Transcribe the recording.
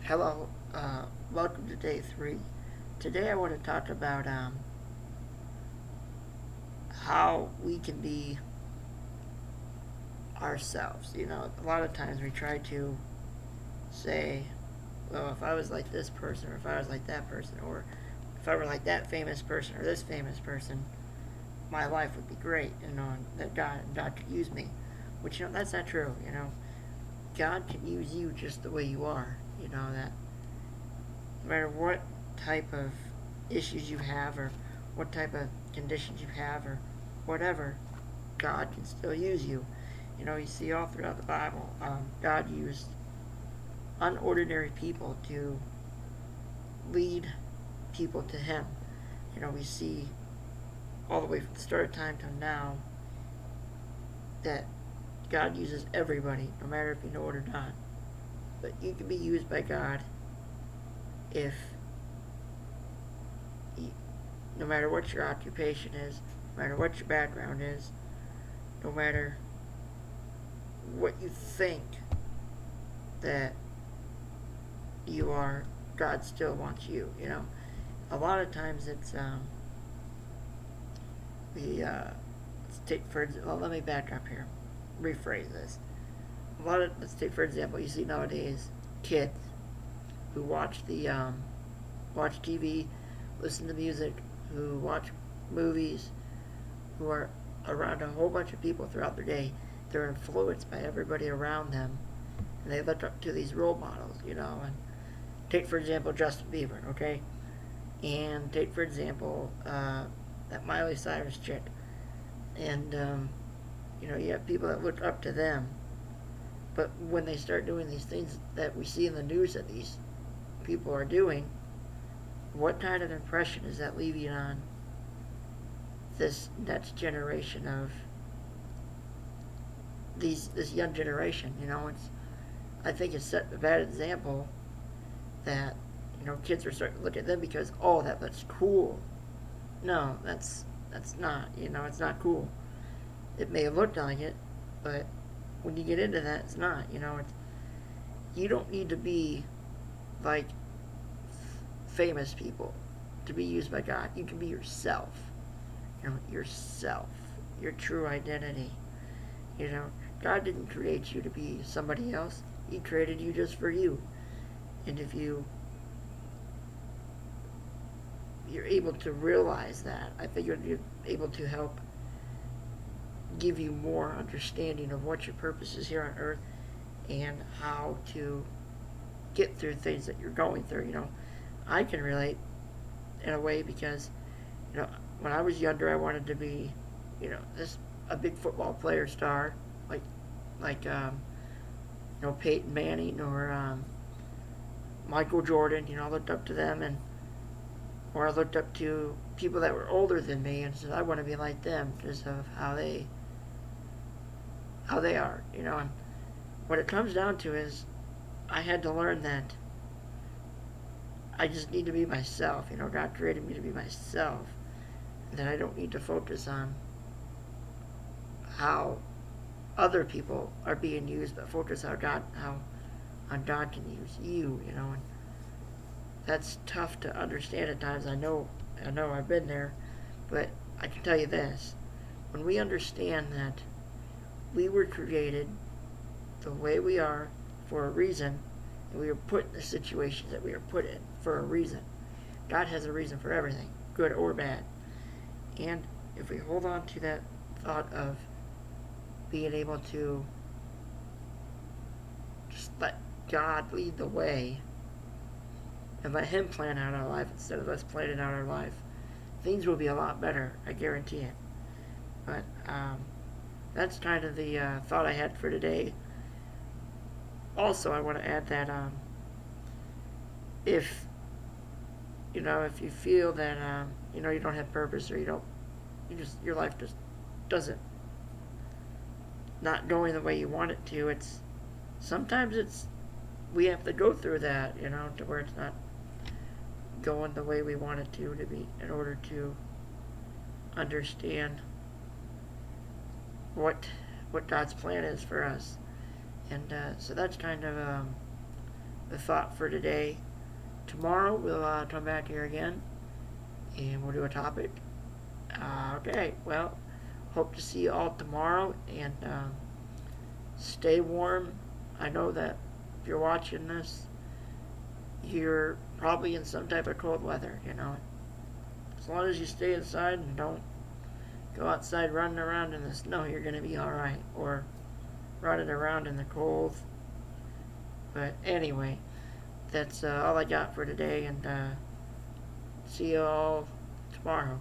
Hello, welcome to day 3. Today I want to talk about how we can be ourselves. A lot of times we try to say, well, if I was like this person, or if I was like that person, or if I were like that famous person or this famous person, my life would be great, and that God could use me. Which, that's not true, God can use you just the way you are, that no matter what type of issues you have or what type of conditions you have or whatever, God can still use you. You see all throughout the Bible, God used unordinary people to lead people to Him. We see all the way from the start of time till now that God uses everybody, no matter if you know it or not. But you can be used by God if no matter what your occupation is, no matter what your background is, no matter what you think that you are, God still wants you. A lot of times it's, let's take well, let me back up here, rephrase this. Let's take for example, you see nowadays kids who watch TV, listen to music, who watch movies, who are around a whole bunch of people throughout their day. They're influenced by everybody around them, and they look up to these role models. And take for example Justin Bieber, okay, and take for example that Miley Cyrus chick, and you have people that look up to them, but when they start doing these things that we see in the news that these people are doing, what kind of impression is that leaving on this next generation of this young generation? I think it's set a bad example that kids are starting to look at them because that's cool. No, that's not. It's not cool. It may look like it, but when you get into that, it's not. You don't need to be like famous people to be used by God. You can be yourself. Yourself, your true identity. God didn't create you to be somebody else. He created you just for you. And if you're able to realize that, I think you're able to help give you more understanding of what your purpose is here on earth and how to get through things that you're going through. I can relate in a way because, when I was younger, I wanted to be, this a big football player star, like Peyton Manning or Michael Jordan. I looked up to them, or I looked up to people that were older than me and said I want to be like them because of how they are. And what it comes down to is I had to learn that I just need to be myself. God created me to be myself. That I don't need to focus on how other people are being used, but focus on God can use you. And that's tough to understand at times. I know I've been there, but I can tell you this: when we understand that we were created the way we are for a reason, and we were put in the situations that we are put in for a reason. God has a reason for everything, good or bad. And if we hold on to that thought of being able to just let God lead the way and let Him plan out our life instead of us planning out our life, things will be a lot better, I guarantee it. But that's kind of the thought I had for today. Also, I want to add that if if you feel that you don't have purpose, or your life just doesn't not going the way you want it to, sometimes we have to go through that, to where it's not going the way we want it to be, in order to understand what God's plan is for us. And so that's kind of the thought for today. Tomorrow we'll come back here again and we'll do a topic. Okay, well, hope to see you all tomorrow, and stay warm. I know that if you're watching this, you're probably in some type of cold weather, you know. As long as you stay inside and don't go outside running around in the snow, you're going to be alright. Or running around in the cold. But anyway, that's all I got for today, and see you all tomorrow.